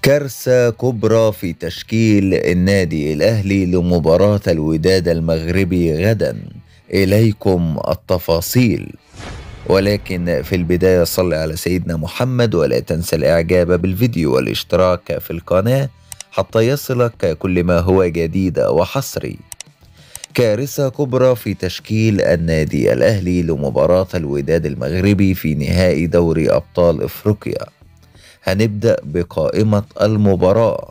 كارثة كبرى في تشكيل النادي الأهلي لمباراة الوداد المغربي غدا. إليكم التفاصيل، ولكن في البداية صل على سيدنا محمد ولا تنسى الإعجاب بالفيديو والاشتراك في القناة حتى يصلك كل ما هو جديد وحصري. كارثة كبرى في تشكيل النادي الأهلي لمباراة الوداد المغربي في نهائي دوري أبطال إفريقيا. هنبدأ بقائمة المباراة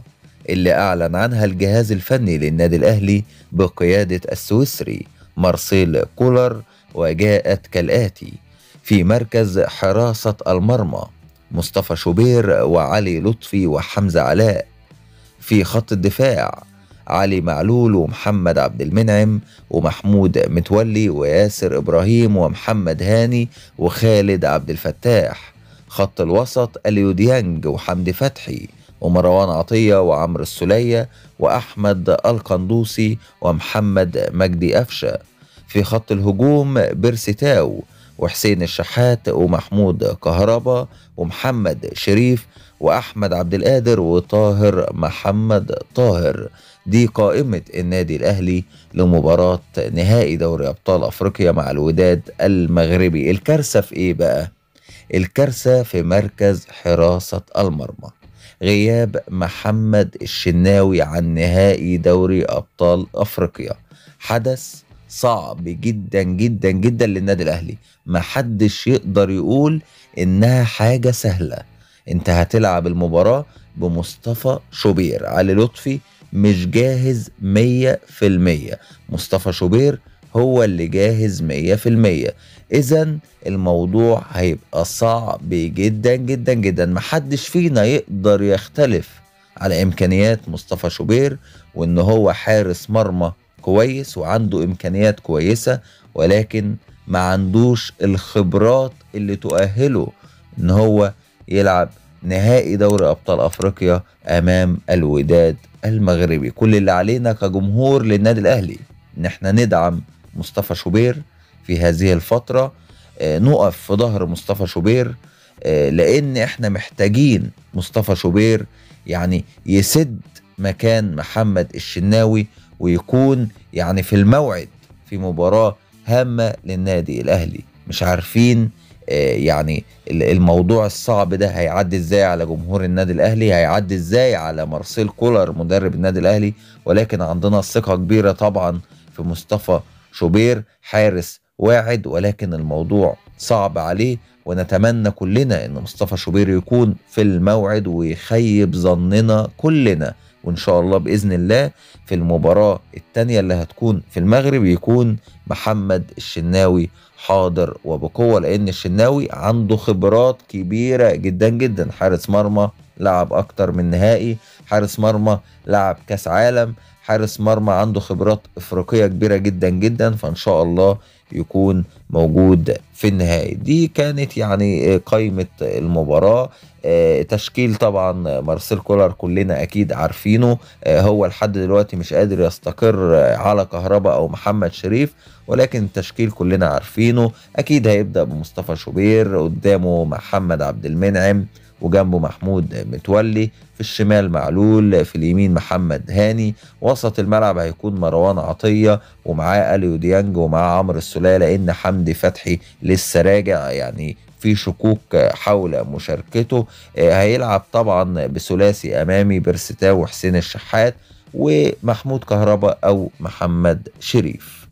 اللي أعلن عنها الجهاز الفني للنادي الأهلي بقيادة السويسري مارسيل كولر، وجاءت كالآتي: في مركز حراسة المرمى مصطفى شوبير وعلي لطفي وحمزة علاء. في خط الدفاع علي معلول ومحمد عبد المنعم ومحمود متولي وياسر إبراهيم ومحمد هاني وخالد عبد الفتاح. خط الوسط اليو ديانج وحمدي فتحي ومروان عطية وعمرو السولية وأحمد القندوسي ومحمد مجدي أفشة. في خط الهجوم بيرسي تاو وحسين الشحات ومحمود كهربا ومحمد شريف وأحمد عبد القادر وطاهر محمد طاهر. دي قائمة النادي الأهلي لمباراة نهائي دوري أبطال أفريقيا مع الوداد المغربي. الكارثة في إيه بقى؟ الكارثة في مركز حراسة المرمى. غياب محمد الشناوي عن نهائي دوري أبطال أفريقيا حدث صعب جدا جدا جدا للنادي الأهلي. محدش يقدر يقول إنها حاجة سهلة. انت هتلعب المباراة بمصطفى شوبير. علي لطفي مش جاهز 100%، مصطفى شوبير هو اللي جاهز 100%. إذا الموضوع هيبقى صعب جدا جدا جدا. محدش فينا يقدر يختلف على إمكانيات مصطفى شوبير وإن هو حارس مرمى كويس وعنده إمكانيات كويسة، ولكن ما عندوش الخبرات اللي تؤهله إن هو يلعب نهائي دوري أبطال أفريقيا أمام الوداد المغربي. كل اللي علينا كجمهور للنادي الأهلي إن احنا ندعم مصطفى شوبير في هذه الفترة، نقف في ظهر مصطفى شوبير، لأن احنا محتاجين مصطفى شوبير يعني يسد مكان محمد الشناوي ويكون يعني في الموعد في مباراة هامة للنادي الأهلي. مش عارفين يعني الموضوع الصعب ده هيعدي ازاي على جمهور النادي الاهلي، هيعدي ازاي على مارسيل كولر مدرب النادي الاهلي، ولكن عندنا ثقة كبيرة طبعا في مصطفى شوبير، حارس واعد، ولكن الموضوع صعب عليه. ونتمنى كلنا ان مصطفى شوبير يكون في الموعد ويخيب ظننا كلنا، وان شاء الله باذن الله في المباراة التانية اللي هتكون في المغرب يكون محمد الشناوي حاضر وبقوة، لأن الشناوي عنده خبرات كبيرة جدا جدا. حارس مرمى لعب أكتر من نهائي، حارس مرمى لعب كاس عالم، حارس مرمى عنده خبرات إفريقية كبيرة جدا جدا، فإن شاء الله يكون موجود في النهائي. دي كانت يعني قائمة المباراة. تشكيل طبعا مارسيل كولر كلنا أكيد عارفينه. هو لحد دلوقتي مش قادر يستقر على كهربا أو محمد شريف، ولكن التشكيل كلنا عارفينه. أكيد هيبدأ بمصطفى شوبير، قدامه محمد عبد المنعم، وجنبه محمود متولي، في الشمال معلول، في اليمين محمد هاني، وسط الملعب هيكون مروان عطية ومعاه اليو ديانج ومعاه عمرو السولية، لأن حمدي فتحي لسه راجع يعني في شكوك حول مشاركته. هيلعب طبعا بثلاثي أمامي بيرسي تاو وحسين الشحات ومحمود كهربا أو محمد شريف.